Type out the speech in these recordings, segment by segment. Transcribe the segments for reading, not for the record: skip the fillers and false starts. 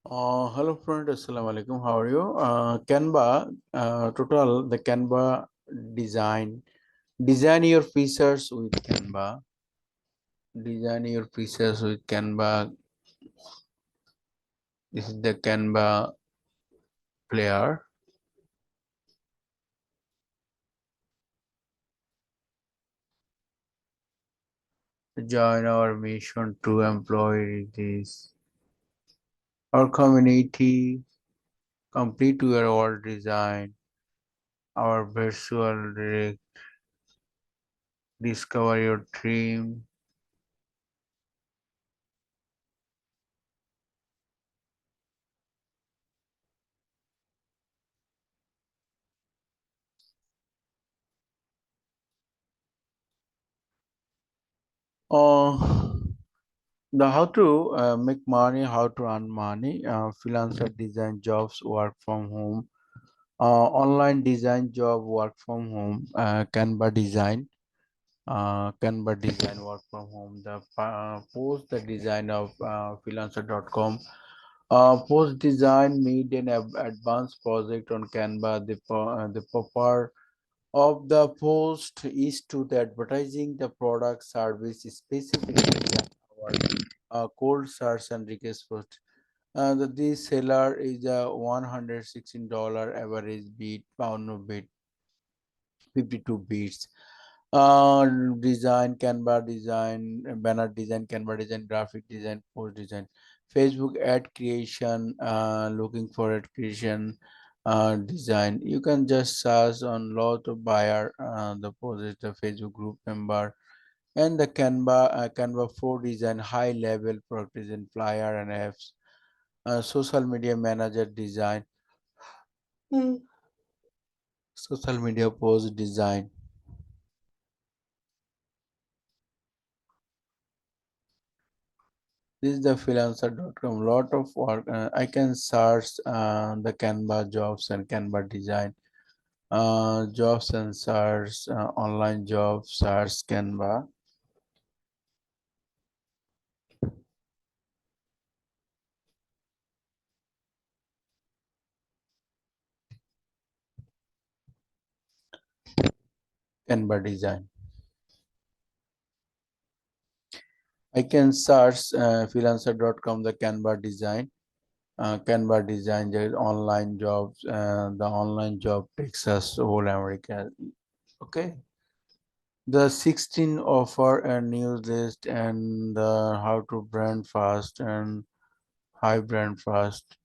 Hello friend, Assalamu alaikum. How are you? Canva, total the Canva design. Design your features with Canva. Design your features with Canva. This is the Canva player. Join our mission to employ this. Our community. Complete your old design. Our visual direct. Discover your dream. Uh, The how to make money, how to earn money, freelancer design jobs, work from home, online design job, work from home, Canva design, work from home. The post the design of freelancer.com. Post design made an advanced project on Canva. The purpose of the post is to the advertising the product service specifically our cold search and request post. This seller is a $116 average bid, pound no bid, 52 beats. Design, Canva design, banner design, Canva design, graphic design, post design, Facebook ad creation, looking for ad creation, design. You can just search on lot of buyer, the post is the Facebook group member, and the Canva for design, high level product design, flyer and apps, social media manager design, social media post design. This is the freelancer.com. Lot of work. I can search the Canva jobs and Canva design. Jobs and search online jobs search Canva. Canva design. I can search freelancer.com the Canva design. Canva design, there is online jobs. The online job takes us whole America. Okay. The 16 offer a news list and how to brand fast and high brand fast.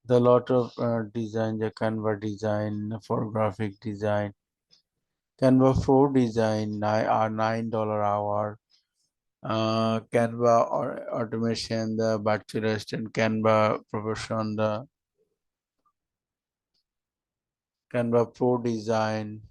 The lot of design, the Canva design for graphic design, Canva for design, $9 hour. Canva or automation, the virtual assistant, Canva profession, the Canva Pro design.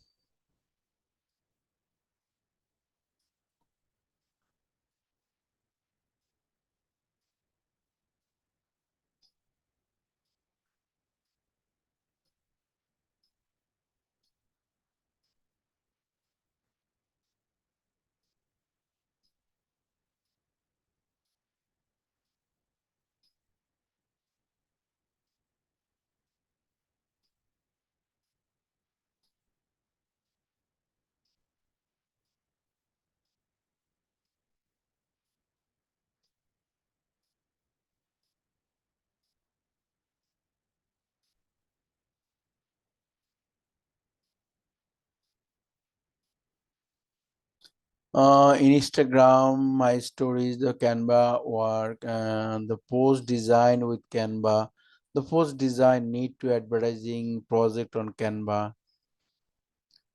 Instagram, my stories, the Canva work, and the post design with Canva. The post design need to advertising project on Canva.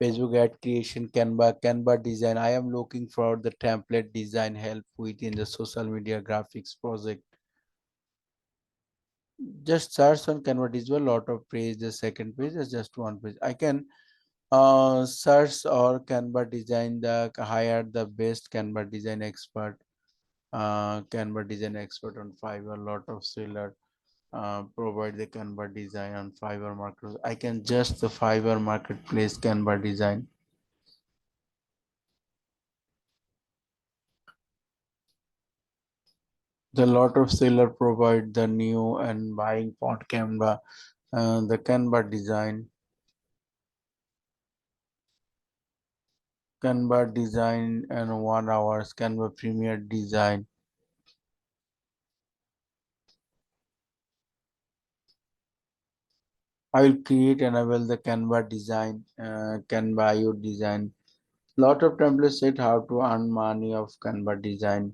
Facebook ad creation, Canva design. I am looking for the template design help within the social media graphics project. Just search on Canva. This will lot of page. The second page is just one page. I can search or Canva design the hire the best Canva design expert. Canva design expert on Fiverr. Lot of seller provide the Canva design on Fiverr market. I can just the Fiverr marketplace Canva design. The lot of seller provide the new and buying font Canva, the Canva design, Canva design and 1 hours Canva Premier design. I will create and enable the Canva design, Canva IO design. Lot of templates said how to earn money of Canva design.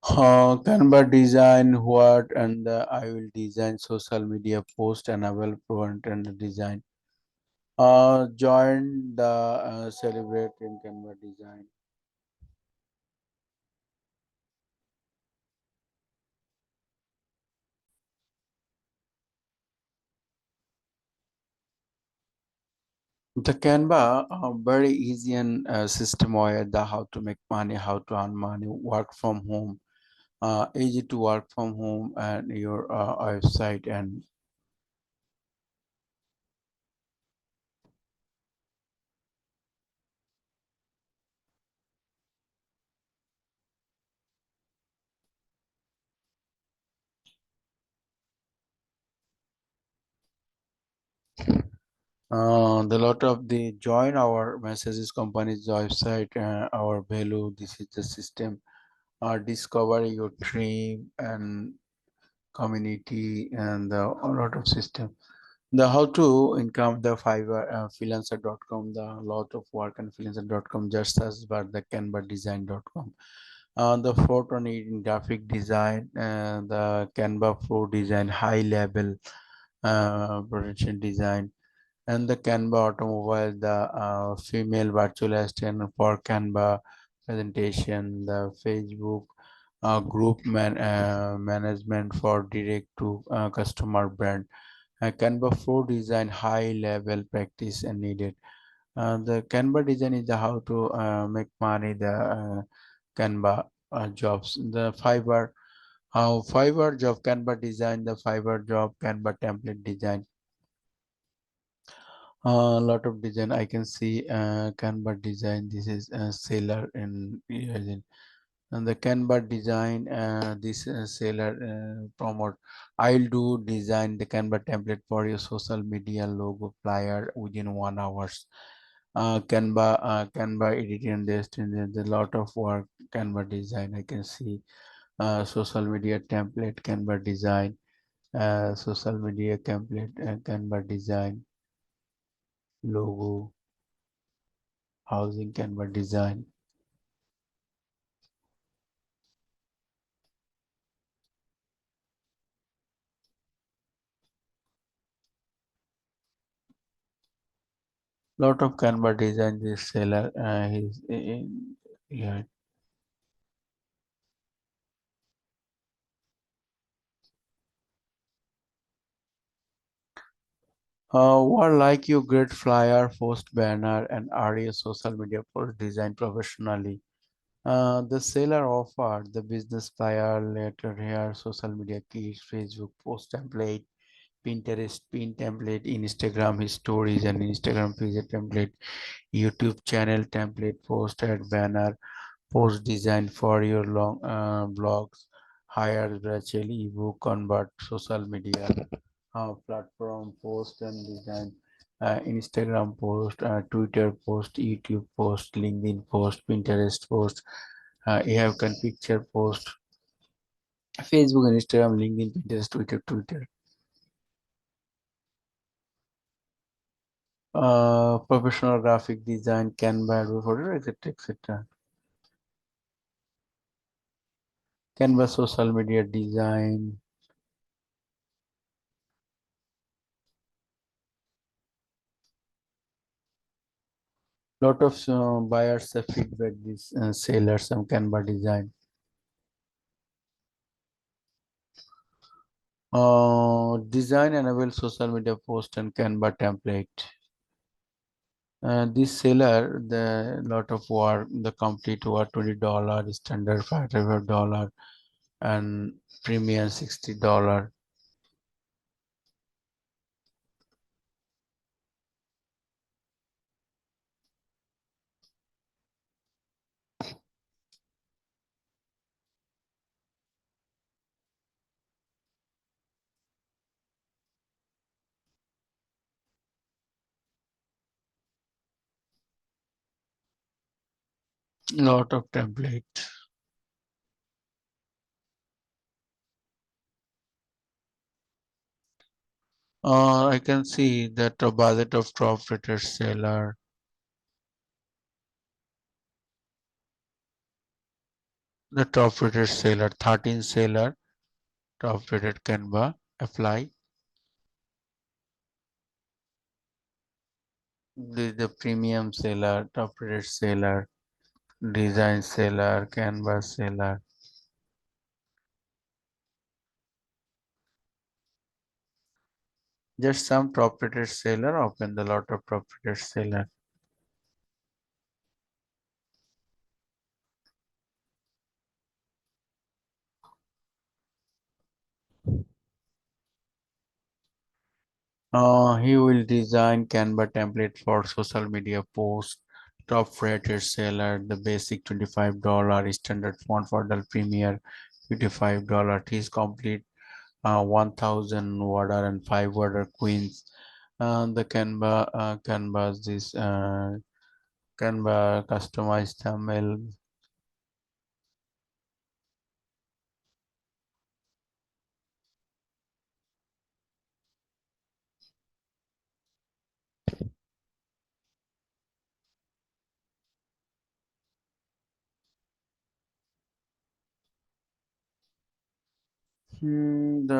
Canva design what and I will design social media post and I will prevent and design. Join the celebrate in Canva design. The Canva very easy and system where the how to make money, how to earn money, work from home, easy to work from home and your website and the lot of the join our messages company's website, our value. This is the system. Discover your dream and community and a lot of system. The how to income the fiverr freelancer.com, the lot of work and freelancer.com just as but the canva design.com. The photo need graphic design, the Canva Pro design, high level production design, and the Canva automobile, the female virtual assistant for Canva presentation, the Facebook group management for direct to customer brand. Canva Pro design, high level practice and needed. The Canva design is the how to make money, the Canva jobs. The Fiverr, how Fiverr job Canva design, the Fiverr job Canva template design. A lot of design I can see Canva design. This is a seller in using. And the Canva design, this seller promote. I'll do design the Canva template for your social media logo flyer within 1 hours. Canva editing this and there's a lot of work. Canva design I can see social media template Canva design, social media template Canva design, logo, housing Canva design. Lot of Canva design this seller he's in, yeah. What like you great flyer, post banner, and area social media post design professionally. The seller offered the business flyer, letter here, social media kits, Facebook post template, Pinterest pin template, Instagram his stories and Instagram page template, YouTube channel template, post ad banner, post design for your long blogs, hire virtual ebook, convert social media platform post and design, Instagram post, Twitter post, YouTube post, LinkedIn post, Pinterest post, you have can picture post, Facebook and Instagram, LinkedIn, Pinterest, Twitter. Professional graphic design, Canva, Advertising, etc. etc. Canva social media design, Lot of buyers have feedback this sellers some Canva design. Design enable social media post and Canva template. This seller, the lot of work, the complete work $20, standard $5, and premium $60. Lot of template. I can see that the budget of top rated seller, the top rated seller, 13 seller, top rated Canva, apply. The premium seller, top rated seller, design seller, Canva seller. Just some top rated seller, open the lot of top rated seller. He will design Canva template for social media posts. Top rated seller, the basic $25, standard font for the premier $55. He's complete 1000 water and 5 water queens. The Canvas this Canva customized thumbnail. The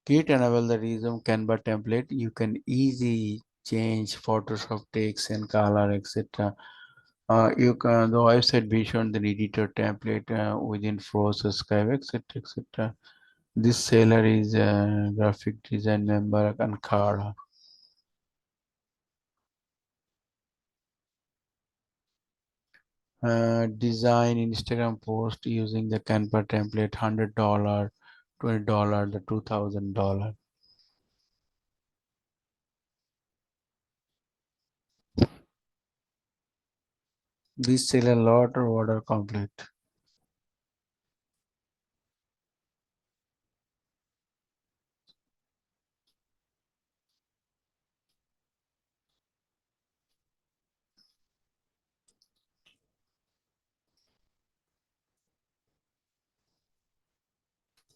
Kit enable the resume Canva template. You can easy change Photoshop text and color, etc. You can the website vision the editor template within Pro subscribe, etc. etc. This seller is a graphic design member and kare. Design Instagram post using the Canva template $100, $20, the $2000. This seller lot or order complete.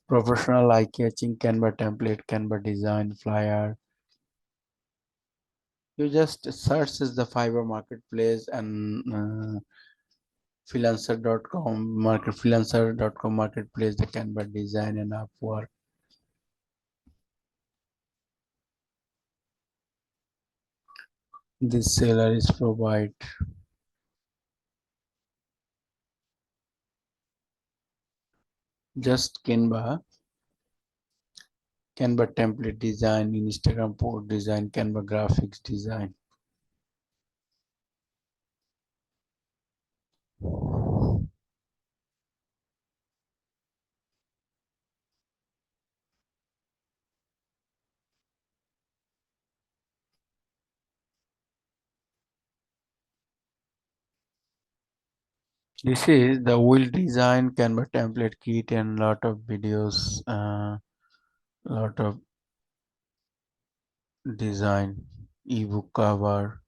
Professional eye-catching Canva template, Canva design flyer. You just search as the Fiverr marketplace and freelancer.com marketplace, the Canva design and Upwork. This seller is provide just Canva template design, Instagram post design, Canva graphics design. This is the will design Canva template kit and lot of videos, lot of design, ebook cover.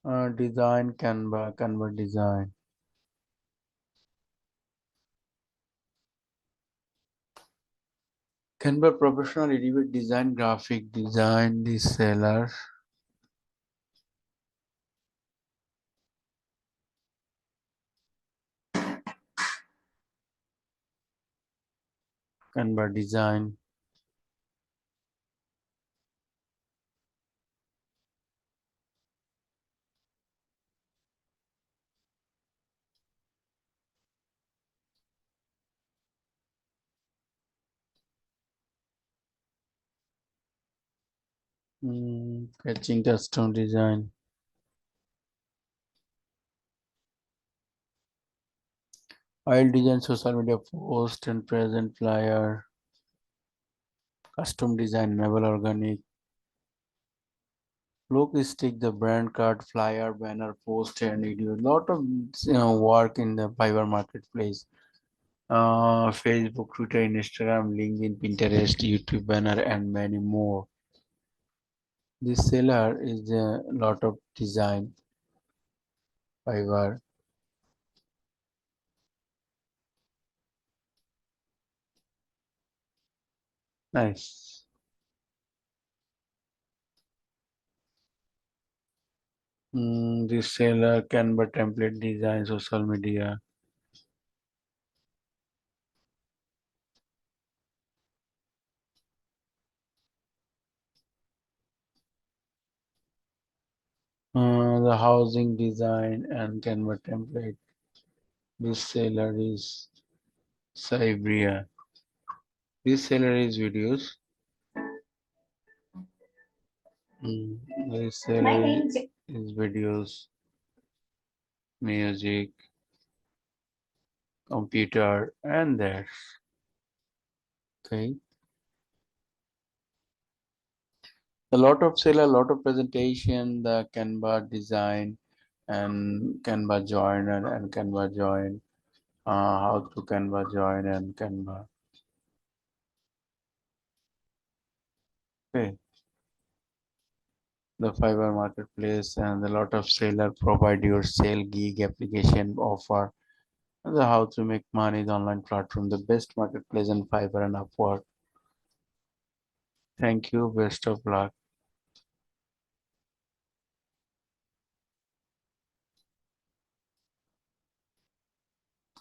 Design Canva design. Canva professional edited design graphic design the seller. Canva design. Catching custom design. I'll design social media post and present flyer. Custom design enable organic. Look stick the brand card, flyer, banner, poster, and video. Lot of work in the Fiverr marketplace. Facebook, Twitter, Instagram, LinkedIn, Pinterest, YouTube banner, and many more. This seller is a lot of design. Fiverr. Nice. This seller Canva template design, social media. The housing design and Canva template. This seller is Cyberia. This seller is videos. Mm, this seller is videos, music, computer, and that. Okay. A lot of seller, a lot of presentation, the Canva design and Canva join and Canva join. How to Canva join and Canva. Okay. The Fiverr marketplace and a lot of seller provide your sale gig application offer and the how to make money the online platform, the best marketplace in Fiverr and Upwork. Thank you. Best of luck.